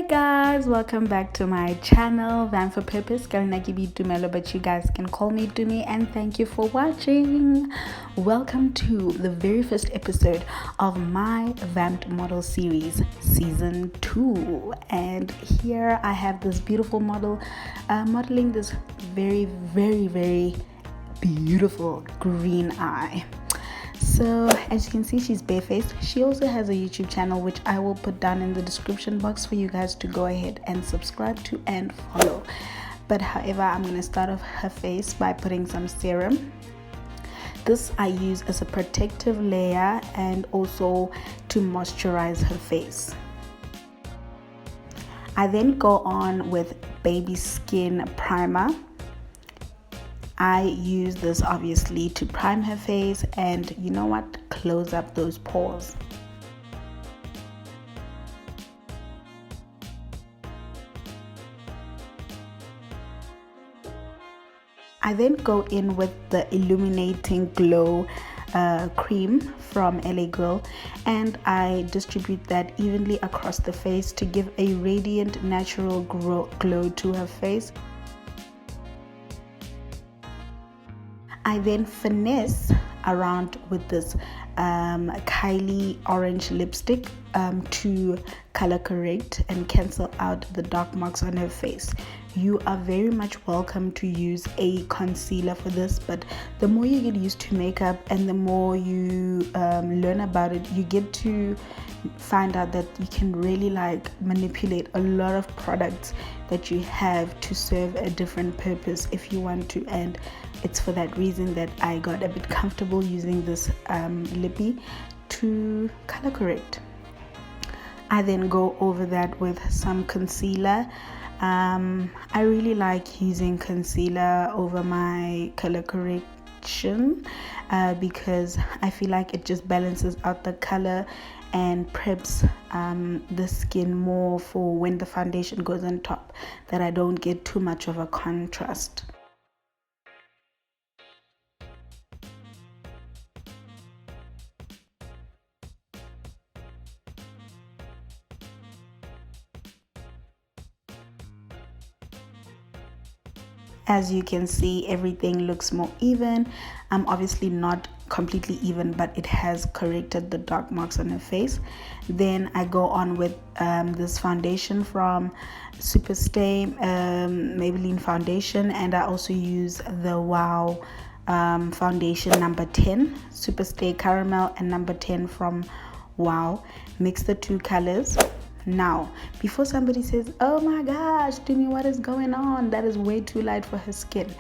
Guys, welcome back to my channel, Van for Purpose. Dumelo, but you guys can call me Dumi, and thank you for watching. Welcome to the very first episode of my Vamped model series, season 2. And here I have this beautiful model modeling this very, very, very beautiful green eye. So as you can see, she's barefaced. She also has a YouTube channel, which I will put down in the description box for you guys to go ahead and subscribe to and follow. But however, I'm going to start off her face by putting some serum. This I use as a protective layer and also to moisturize her face. I then go on with baby skin primer. I use this obviously to prime her face and, you know what, close up those pores. I then go in with the illuminating glow cream from LA Girl, and I distribute that evenly across the face to give a radiant natural glow to her face. I then finesse around with this Kylie orange lipstick to color correct and cancel out the dark marks on her face. You are very much welcome to use a concealer for this, but the more you get used to makeup and the more you learn about it, you get to find out that you can really manipulate a lot of products that you have to serve a different purpose if you want to, and it's for that reason that I got a bit comfortable using this lippy to color correct. I then go over that with some concealer. I really like using concealer over my color correction because I feel like it just balances out the color and preps the skin more for when the foundation goes on top, that I don't get too much of a contrast. As you can see, everything looks more even. I'm obviously not completely even, but it has corrected the dark marks on her face. Then I go on with this foundation from Superstay Maybelline foundation, and I also use the Wow foundation number 10, Superstay Caramel and number 10 from Wow. Mix the two colors. Now, before somebody says, oh my gosh, Dumi, what is going on? That is way too light for her skin.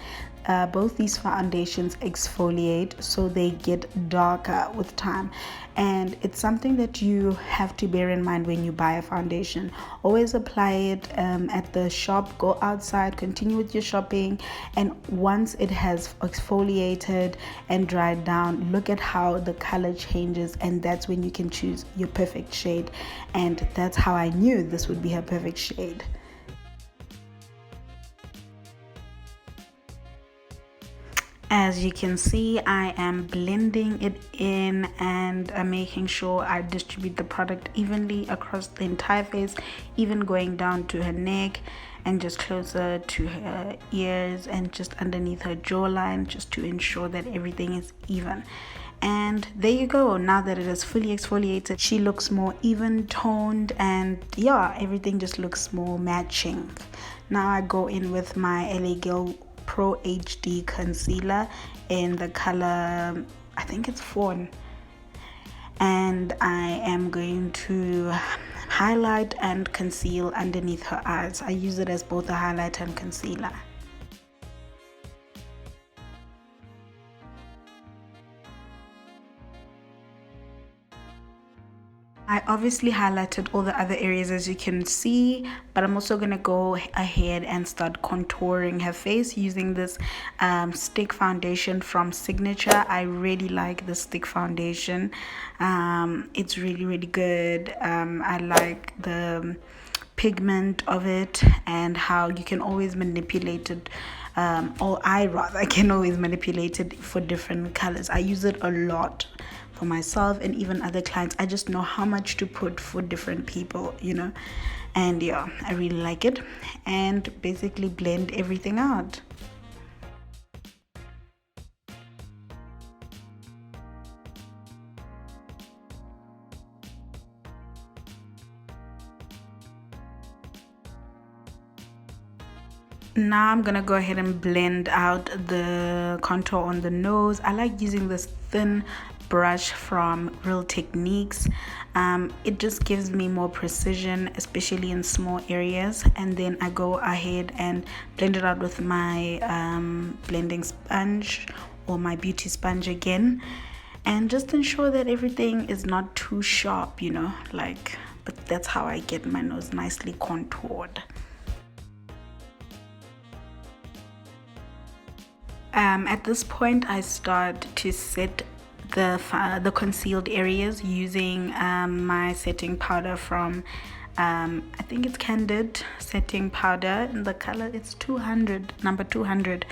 Both these foundations exfoliate, so they get darker with time. And it's something that you have to bear in mind when you buy a foundation. Always apply it at the shop, go outside, continue with your shopping, and once it has exfoliated and dried down, look at how the color changes, and that's when you can choose your perfect shade. And that's how I knew this would be her perfect shade. As you can see, I am blending it in and making sure I distribute the product evenly across the entire face, even going down to her neck and just closer to her ears and just underneath her jawline, just to ensure that everything is even. And there you go. Now that it is fully exfoliated, she looks more even toned, and yeah, everything just looks more matching. Now I go in with my LA Girl ProHD concealer in the color, I think it's Fawn, and I am going to highlight and conceal underneath her eyes. I use it as both a highlight and concealer. I obviously highlighted all the other areas, as you can see, but I'm also going to go ahead and start contouring her face using this stick foundation from Signature. I really like the stick foundation. It's really, really good. I like the pigment of it and how you can always manipulate it. Or I can always manipulate it for different colors. I use it a lot for myself and even other clients. I just know how much to put for different people, you know. And yeah, I really like it. And basically blend everything out. Now I'm gonna go ahead and blend out the contour on the nose. I like using this thin brush from Real Techniques. It just gives me more precision, especially in small areas. And then I go ahead and blend it out with my blending sponge or my beauty sponge again, and just ensure that everything is not too sharp, you know, like, but that's how I get my nose nicely contoured. At this point, I start to set the concealed areas using my setting powder from I think it's Candid setting powder, in the color it's 200, number 200.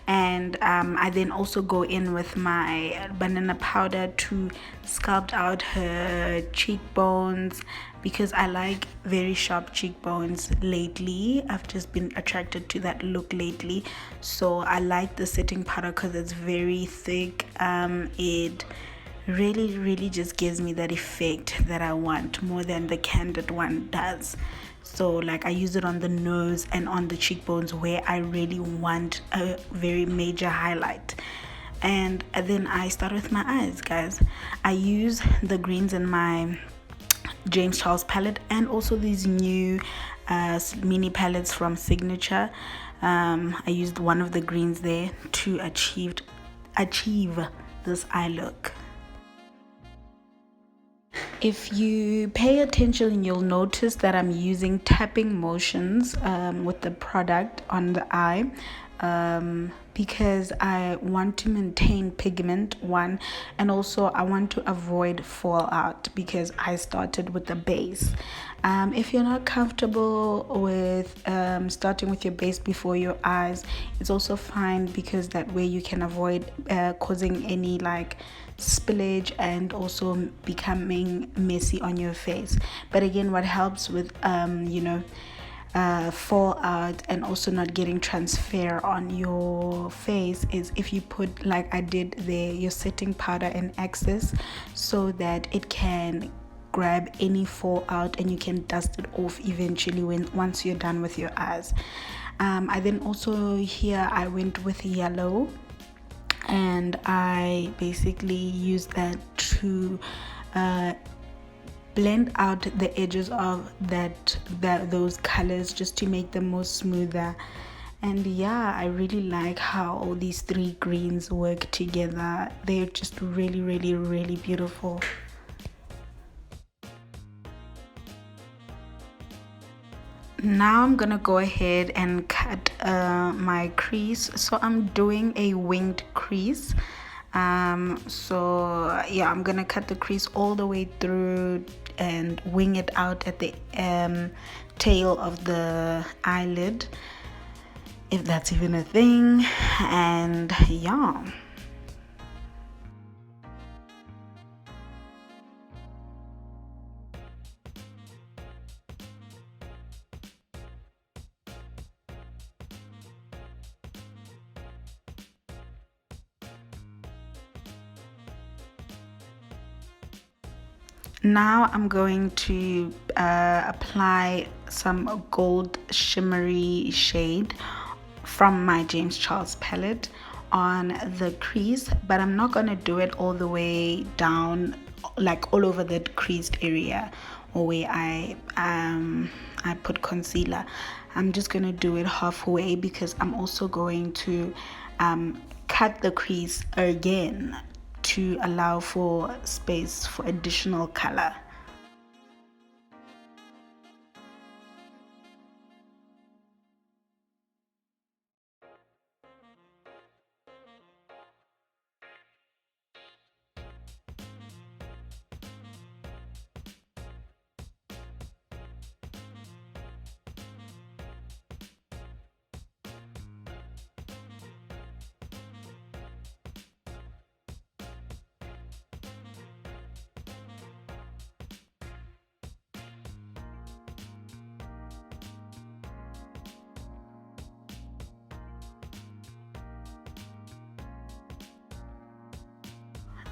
And I then also go in with my banana powder to sculpt out her cheekbones, because I like very sharp cheekbones lately. I've just been attracted to that look lately. So I like the setting powder because it's very thick. It really just gives me that effect that I want more than the Candid one does. So like I use it on the nose and on the cheekbones where I really want a very major highlight. And then I start with my eyes, guys. I use the greens in my James Charles palette, and also these new mini palettes from Signature. I used one of the greens there to achieve this eye look. If you pay attention, you'll notice that I'm using tapping motions with the product on the eye, because I want to maintain pigment, one, and also I want to avoid fallout because I started with the base. If you're not comfortable with starting with your base before your eyes, it's also fine, because that way you can avoid causing any like spillage and also becoming messy on your face. But again, what helps with fallout and also not getting transfer on your face is if you put, like I did there, your setting powder in excess, so that it can grab any fallout and you can dust it off eventually once you're done with your eyes. I then also, here I went with yellow, and I basically use that to blend out the edges of those colors, just to make them more smoother. And yeah, I really like how all these three greens work together. They're just really beautiful. Now I'm gonna go ahead and cut my crease. So I'm doing a winged crease. So yeah, I'm gonna cut the crease all the way through and wing it out at the tail of the eyelid, if that's even a thing. And yeah. Now I'm going to apply some gold shimmery shade from my James Charles palette on the crease, but I'm not going to do it all the way down, like all over the creased area or where I put concealer. I'm just going to do it halfway, because I'm also going to cut the crease again to allow for space for additional color.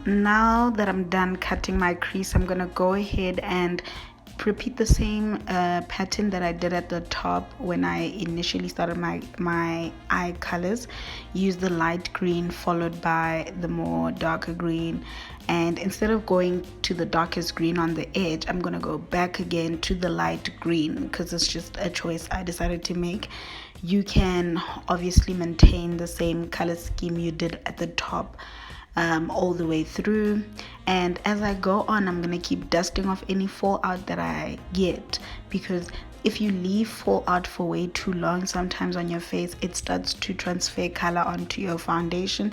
now that I'm done cutting my crease, I'm gonna go ahead and repeat the same pattern that I did at the top when I initially started my eye colors. Use the light green followed by the more darker green, and instead of going to the darkest green on the edge, I'm gonna go back again to the light green because it's just a choice I decided to make. You can obviously maintain the same color scheme you did at the top all the way through, and as I go on, I'm gonna keep dusting off any fallout that I get, because if you leave fallout for way too long, sometimes on your face it starts to transfer color onto your foundation,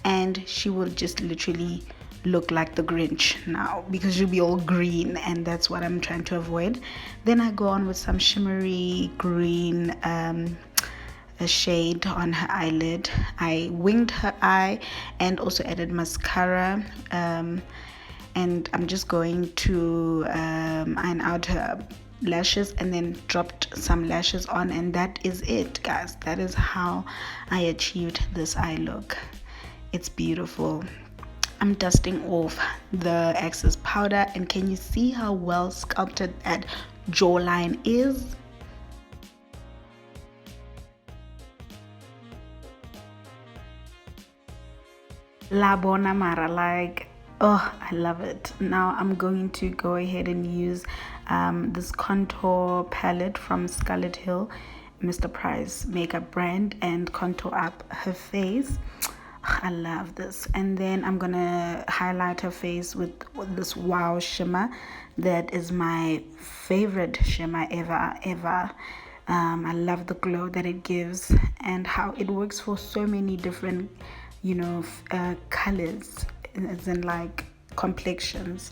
and she will just literally look like the Grinch now because you'll be all green, and that's what I'm trying to avoid. Then I go on with some shimmery green a shade on her eyelid. I winged her eye and also added mascara, and I'm just going to iron out her lashes and then dropped some lashes on, and that is it, guys. That is how I achieved this eye look. It's beautiful. I'm dusting off the excess powder, and can you see how well sculpted that jawline is? La Bona Mara, like, oh, I love it. Now I'm going to go ahead and use this contour palette from Scarlet Hill, Mr. Price makeup brand, and contour up her face. I love this. And then I'm gonna highlight her face with this Wow shimmer. That is my favorite shimmer ever. I love the glow that it gives and how it works for so many different colors, as in like complexions.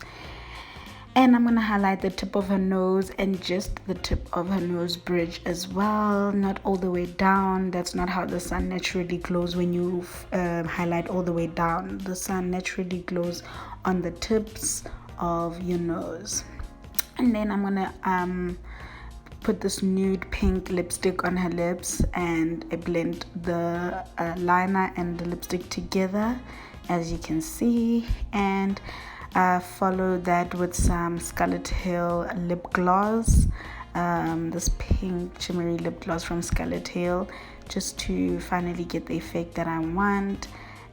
And I'm gonna highlight the tip of her nose and just the tip of her nose bridge as well, not all the way down. That's not how the sun naturally glows when you highlight all the way down. The sun naturally glows on the tips of your nose. And then I'm gonna put this nude pink lipstick on her lips, and I blend the liner and the lipstick together, as you can see, and follow that with some Scarlet Hill lip gloss, this pink shimmery lip gloss from Scarlet Hill, just to finally get the effect that I want.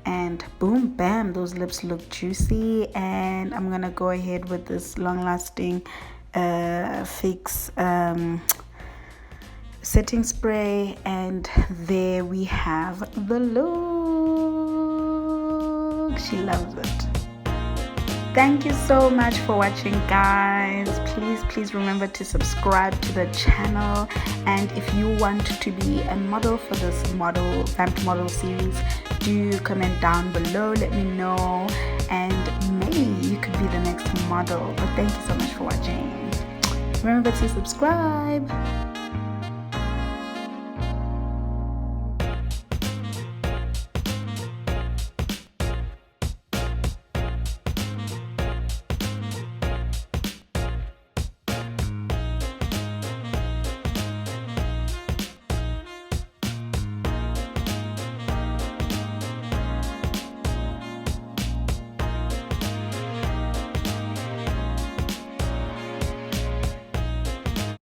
And boom, bam, those lips look juicy. And I'm gonna go ahead with this long-lasting fix setting spray, and there we have the look. She loves it. Thank you so much for watching, guys. Please remember to subscribe to the channel, and if you want to be a model for this Vamped model series, do comment down below, let me know, and maybe you could be the next model. But thank you so much for watching. Remember to subscribe.